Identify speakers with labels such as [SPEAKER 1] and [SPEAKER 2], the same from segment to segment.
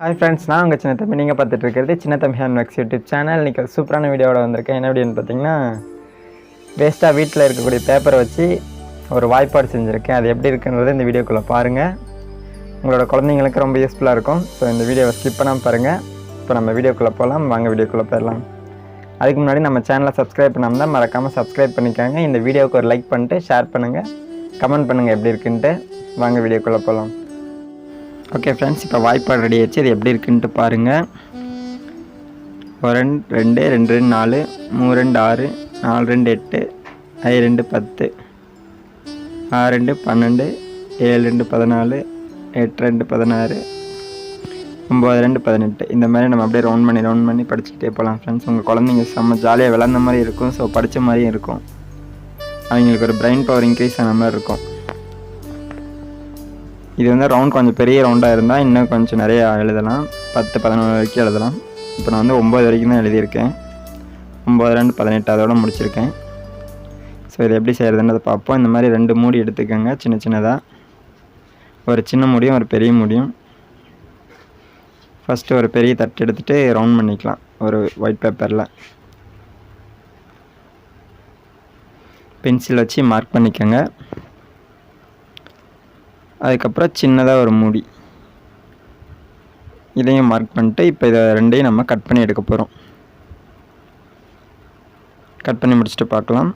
[SPEAKER 1] Hi friends, நான் உங்கள் சின்னத்தம்பி. நீங்கள் பார்த்துட்டு இருக்கிறது chinnathambihandworks யூடியூப் சேனல். இன்றைக்கி சூப்பரான வீடியோவோட வந்திருக்கேன். என்ன அப்படின்னு பார்த்தீங்கன்னா, வேஸ்ட்டாக வீட்டில் இருக்கக்கூடிய பேப்பரை வச்சு ஒரு வாய்ப்பாடு செஞ்சுருக்கேன். அது எப்படி இருக்குன்றதை இந்த வீடியோக்குள்ளே பாருங்கள். உங்களோட குழந்தைங்களுக்கு ரொம்ப யூஸ்ஃபுல்லாக இருக்கும். ஸோ இந்த வீடியோவை ஸ்கிப் பண்ணாமல் பாருங்கள். இப்போ நம்ம வீடியோக்குள்ளே போகலாம். வாங்க வீடியோக்குள்ளே போயிடலாம். அதுக்கு முன்னாடி நம்ம சேனலை சப்ஸ்கிரைப் பண்ணாமல் தான் மறக்காமல் சப்ஸ்கிரைப் பண்ணிக்காங்க. இந்த வீடியோவுக்கு ஒரு லைக் பண்ணிட்டு ஷேர் பண்ணுங்கள், கமெண்ட் பண்ணுங்கள் எப்படி இருக்குன்ட்டு. வாங்க வீடியோக்குள்ளே போகலாம். ஓகே ஃப்ரெண்ட்ஸ், இப்போ வாய்ப்பாடு ரெடி ஆச்சு. இது எப்படி இருக்குன்ட்டு பாருங்கள். 1 2 2 2 4 3 2 6 4 2 8 5 2 10 6 2 12 7 2 14 8 2 16 9 2 18. இந்த மாதிரி நம்ம அப்படியே ரவுண்ட் பண்ணி படிச்சுக்கிட்டே போகலாம் ஃப்ரெண்ட்ஸ். உங்கள் குழந்தைங்க செம்ம ஜாலியாக விளாட்ற மாதிரி இருக்கும். ஸோ படித்த மாதிரியும் இருக்கும். அவங்களுக்கு ஒரு பிரெயின் பவர் இன்க்ரீஸ் ஆன மாதிரி இருக்கும். இது வந்து ரவுண்ட் கொஞ்சம் பெரிய ரவுண்டாக இருந்தால் இன்னும் கொஞ்சம் நிறையா எழுதலாம். 10 11 வரைக்கும் எழுதலாம். இப்போ நான் வந்து 9 வரைக்கும் தான் எழுதியிருக்கேன். 9 2 18 அதோட முடிச்சிருக்கேன். ஸோ இது எப்படி செய்கிறதுன்றதை பார்ப்போம். இந்த மாதிரி 2 மூடி எடுத்துக்கோங்க, சின்ன சின்னதாக. ஒரு சின்ன மூடியும் ஒரு பெரிய மூடியும். ஃபஸ்ட்டு ஒரு பெரிய தட்டு எடுத்துகிட்டு ரவுண்ட் பண்ணிக்கலாம் ஒரு ஒயிட் பேப்பரில். பென்சில் வச்சு மார்க் பண்ணிக்கோங்க. அதுக்கப்புறம் சின்னதாக ஒரு மூடி, இதையும் மார்க் பண்ணிட்டு இப்போ இதை ரெண்டையும் நம்ம கட் பண்ணி எடுக்க போகிறோம். கட் பண்ணி முடிச்சுட்டு பார்க்கலாம்.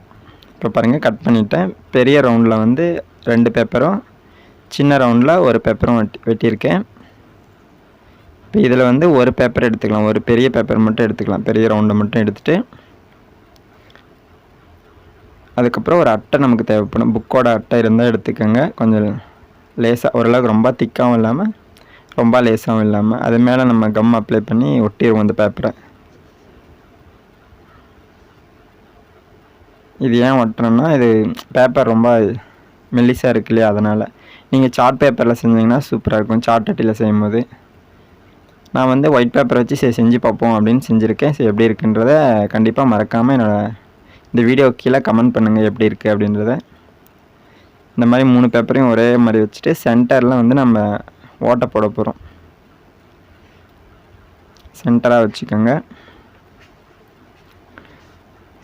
[SPEAKER 1] இப்போ பாருங்கள், கட் பண்ணிவிட்டேன். பெரிய ரவுண்டில் வந்து 2 பேப்பரும், சின்ன ரவுண்டில் ஒரு பேப்பரும் வெட்டியிருக்கேன். இப்போ இதில் வந்து ஒரு பேப்பர் எடுத்துக்கலாம், ஒரு பெரிய பேப்பர் மட்டும் எடுத்துக்கலாம். பெரிய ரவுண்டை மட்டும் எடுத்துகிட்டு அதுக்கப்புறம் ஒரு அட்டை நமக்கு தேவைப்படும். புக்கோட அட்டை இருந்தால் எடுத்துக்கோங்க. கொஞ்சம் லேசாக, ஓரளவுக்கு ரொம்ப திக்காகவும் இல்லாமல் ரொம்ப லேசாகவும் இல்லாமல். அது மேலே நம்ம கம் அப்ளை பண்ணி ஒட்டிடுவோம் அந்த பேப்பரை. இது ஏன் ஒட்டுறோன்னா, இது பேப்பர் ரொம்ப மெல்லிசாக இருக்கு இல்லையா, அதனால். நீங்கள் சார்ட் பேப்பரில் செஞ்சிங்கன்னா சூப்பராக இருக்கும். சார்ட் அட்டையில் செய்யும் போது நான் வந்து ஒயிட் பேப்பர் வச்சு செஞ்சு பார்ப்போம் அப்படின்னு செஞ்சுருக்கேன். ஸோ எப்படி இருக்குன்றதை கண்டிப்பாக மறக்காமல் இந்த வீடியோ கீழே கமெண்ட் பண்ணுங்கள் எப்படி இருக்குது அப்படின்றத. இந்த மாதிரி 3 பேப்பரையும் ஒரே மாதிரி வச்சுட்டு சென்டரில் வந்து நம்ம ஓட்டை போட போகிறோம். சென்டராக வச்சுக்கோங்க.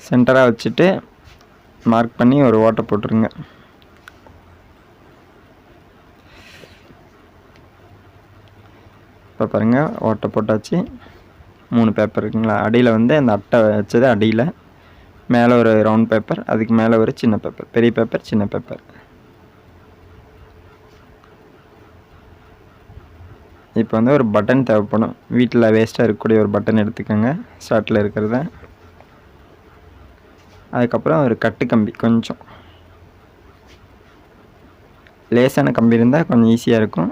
[SPEAKER 1] சென்டராக வச்சுட்டு மார்க் பண்ணி ஒரு ஓட்டை போட்டுருங்க. இப்போ பாருங்கள், ஓட்டை போட்டாச்சு. 3 பேப்பர் இருக்குங்களா. அடியில் வந்து அந்த அட்டை வச்சது அடியில், மேலே ஒரு ரவுண்ட் பேப்பர், அதுக்கு மேலே ஒரு சின்ன பேப்பர், பெரிய பேப்பர் சின்ன பேப்பர். இப்போ வந்து ஒரு பட்டன் தேவைப்படும். வீட்டில் வேஸ்ட்டாக இருக்கக்கூடிய ஒரு பட்டன் எடுத்துக்கோங்க, ஷர்ட்டில் இருக்கிறத. அதுக்கப்புறம் ஒரு கட்டு கம்பி, கொஞ்சம் லேசான கம்பி இருந்தால் கொஞ்சம் ஈஸியாக இருக்கும்.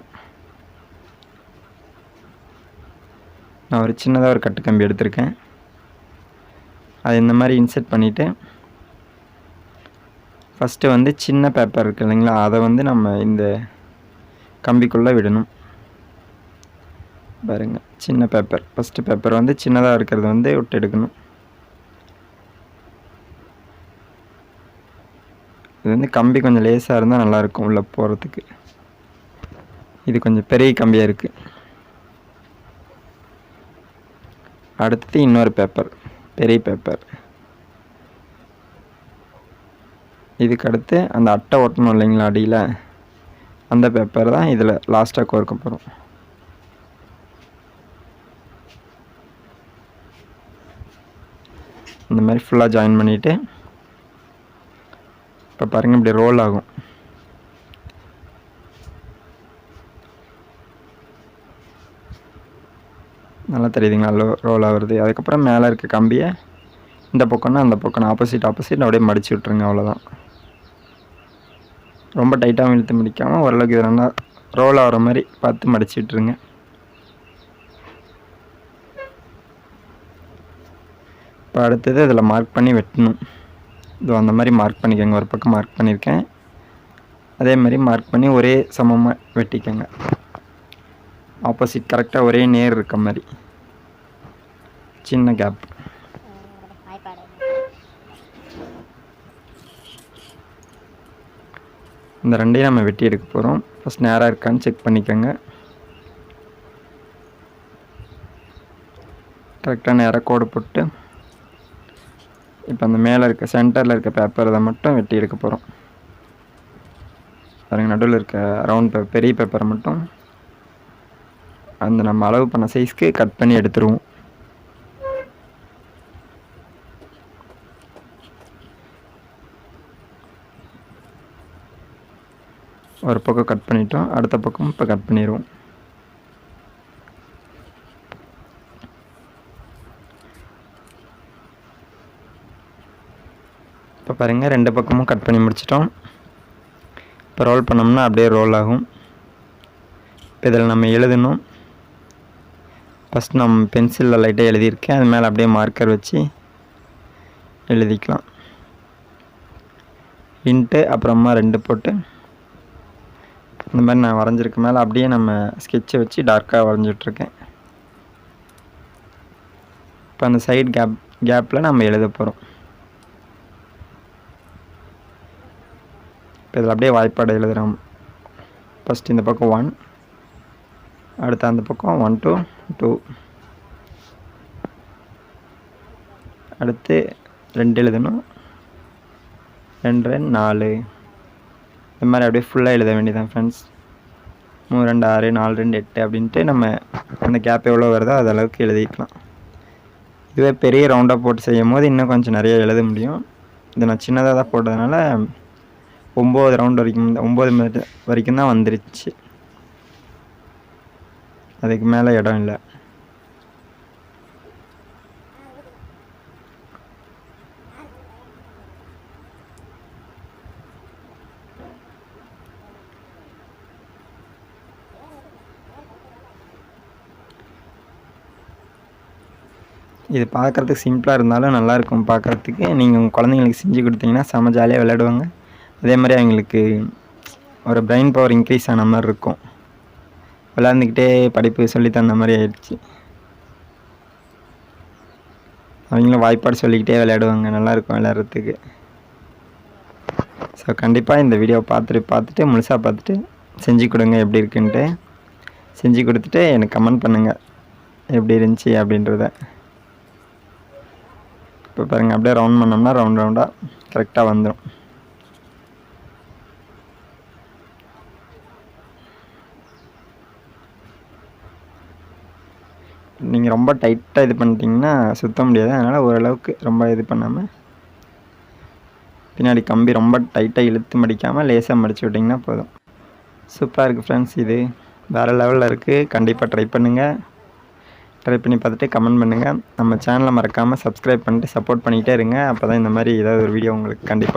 [SPEAKER 1] நான் ஒரு சின்னதாக ஒரு கட்டு கம்பி எடுத்திருக்கேன். அது இந்த மாதிரி இன்சர்ட் பண்ணிவிட்டு ஃபஸ்ட்டு வந்து சின்ன பேப்பர் இருக்குது இல்லைங்களா, அதை வந்து நம்ம இந்த கம்பிக்குள்ளே விடணும். பாருங்கள், சின்ன பேப்பர், ஃபஸ்ட்டு பேப்பர் வந்து சின்னதாக இருக்கிறது வந்து விட்டு எடுக்கணும். இது வந்து கம்பி கொஞ்சம் லேசாக இருந்தால் நல்லாயிருக்கும் உள்ளே போகிறதுக்கு. இது கொஞ்சம் பெரிய கம்பியாக இருக்குது. அடுத்து இன்னொரு பேப்பர், பெரிய பேப்பர். இதுக்கு அடுத்து அந்த அட்டை ஒட்டணும் இல்லைங்களா அடியில், அந்த பேப்பர் தான் இதில் லாஸ்ட்டாக கோர்க்க போகிறோம். இந்த மாதிரி ஃபுல்லாக ஜாயின் பண்ணிவிட்டு இப்போ பாருங்கள், இப்படி ரோல் ஆகும். நல்லா தெரியுதுங்களா ரோல் ஆகுறது. அதுக்கப்புறம் மேலே இருக்க கம்பியை இந்த பக்கம்னா அந்த பக்கம் ஆப்போசிட் அப்படியே மடித்து விட்ருங்க. அவ்வளோதான். ரொம்ப டைட்டாகவும் இழுத்து முடிக்காமல் ஓரளவுக்கு இது நல்லா ரோல் ஆகிற மாதிரி பார்த்து மடித்து விட்ருங்க. இப்போ அடுத்தது இதில் மார்க் பண்ணி வெட்டணும். இது அந்த மாதிரி மார்க் பண்ணிக்கோங்க. ஒரு பக்கம் மார்க் பண்ணியிருக்கேன், அதே மாதிரி மார்க் பண்ணி ஒரே சமமாக வெட்டிக்கோங்க. ஆப்போசிட் கரெக்டாக ஒரே நேர் இருக்க மாதிரி, சின்ன கேப். இந்த ரெண்டையும் நம்ம வெட்டி எடுக்க போகிறோம். ஃபஸ்ட் நேராக இருக்கான்னு செக் பண்ணிக்கோங்க. கரெக்டாக நேராக கோடு போட்டு இப்போ அந்த மேலே இருக்க சென்டரில் இருக்க பேப்பர் அதை மட்டும் வெட்டி எடுக்க போகிறோம். பாருங்கள், நடுவில் இருக்க ரவுண்ட் பெரிய பேப்பரை மட்டும் அந்த நம்ம அளவு பண்ண சைஸ்க்கு கட் பண்ணி எடுத்துருவோம். ஒரு பக்கம் கட் பண்ணிட்டோம், அடுத்த பக்கம் இப்போ கட் பண்ணிடுவோம். இப்போ பாருங்கள், 2 பக்கமும் கட் பண்ணி முடிச்சிட்டோம். இப்போ ரோல் பண்ணோம்னா அப்படியே ரோல் ஆகும். இப்போ இதில் நம்ம எழுதணும். ஃபஸ்ட் நம்ம பென்சிலில் லைட்டாக எழுதியிருக்கேன், அது மேலே அப்படியே மார்க்கர் வச்சு எழுதிக்கலாம். இன்ட்டு அப்புறமா 2 போட்டு இந்த மாதிரி நான் வரைஞ்சிருக்க மேலே அப்படியே நம்ம ஸ்கெட்சை வச்சு டார்க்காக வரைஞ்சிட்ருக்கேன். இப்போ அந்த சைடு கேப்பில் நம்ம எழுத போகிறோம். இப்போ இதில் அப்படியே வாய்ப்பாடு எழுதுகிறோம். ஃபஸ்ட் இந்த பக்கம் 1, அடுத்து அந்த பக்கம் 1 to 2, அடுத்து 2 எழுதணும், 2 2 4, இந்த மாதிரி அப்படியே ஃபுல்லாக எழுத வேண்டியதான் ஃப்ரெண்ட்ஸ். 3 2 6 4 2 8 அப்படின்ட்டு நம்ம அந்த கேப் எவ்வளோ வருதோ அது அளவுக்கு எழுதிக்கலாம். இதுவே பெரிய ரவுண்டாக போட்டு செய்யும் போது இன்னும் கொஞ்சம் நிறைய எழுத முடியும். இது நான் சின்னதாக தான் போட்டதுனால 9 ரவுண்ட் வரைக்கும், 9 மீட்டர் வரைக்கும் தான் வந்துருச்சு. அதுக்கு மேலே இடம் இல்லை. இது பார்க்குறதுக்கு சிம்பிளாக இருந்தாலும் நல்லாயிருக்கும் பார்க்குறதுக்கு. நீங்கள் உங்கள் குழந்தைங்களுக்கு செஞ்சு கொடுத்தீங்கன்னா செம்ம ஜாலியாக விளையாடுவாங்க. அதே மாதிரி அவங்களுக்கு ஒரு பிரெயின் பவர் இன்க்ரீஸ் ஆன மாதிரி இருக்கும். விளையாண்டுக்கிட்டே படிப்பு சொல்லி தந்த மாதிரி ஆயிடுச்சு. அவங்களும் வாய்ப்பாடு சொல்லிக்கிட்டே விளையாடுவாங்க, நல்லாயிருக்கும் விளையாடுறதுக்கு. ஸோ கண்டிப்பாக இந்த வீடியோவை பார்த்துட்டு முழுசாக பார்த்துட்டு செஞ்சு கொடுங்க எப்படி இருக்குன்ட்டு. செஞ்சு கொடுத்துட்டு எனக்கு கமெண்ட் பண்ணுங்கள் எப்படி இருந்துச்சு அப்படின்றத. இப்போ பாருங்கள், அப்படியே ரவுண்ட் பண்ணோம்னா ரவுண்டாக கரெக்டாக வந்துடும். நீங்கள் ரொம்ப டைட்டாக இது பண்ணிட்டீங்கன்னா சுற்ற முடியாது. அதனால் ஓரளவுக்கு ரொம்ப இது பண்ணாமல் பின்னாடி கம்பி ரொம்ப டைட்டாக இழுத்து மடிக்காமல் லேசாக மடித்து விட்டிங்கன்னா போதும். சூப்பராக இருக்குது ஃப்ரெண்ட்ஸ். இது வேறு லெவலில் இருக்குது. கண்டிப்பாக ட்ரை பண்ணுங்கள். ட்ரை பண்ணி பார்த்துட்டு கமெண்ட் பண்ணுங்கள். நம்ம சேனலை மறக்காமல் சப்ஸ்கிரைப் பண்ணிட்டு சப்போர்ட் பண்ணிகிட்டே இருங்க. அப்போ தான் இந்த மாதிரி ஏதாவது ஒரு வீடியோ உங்களுக்கு கண்டிப்பாக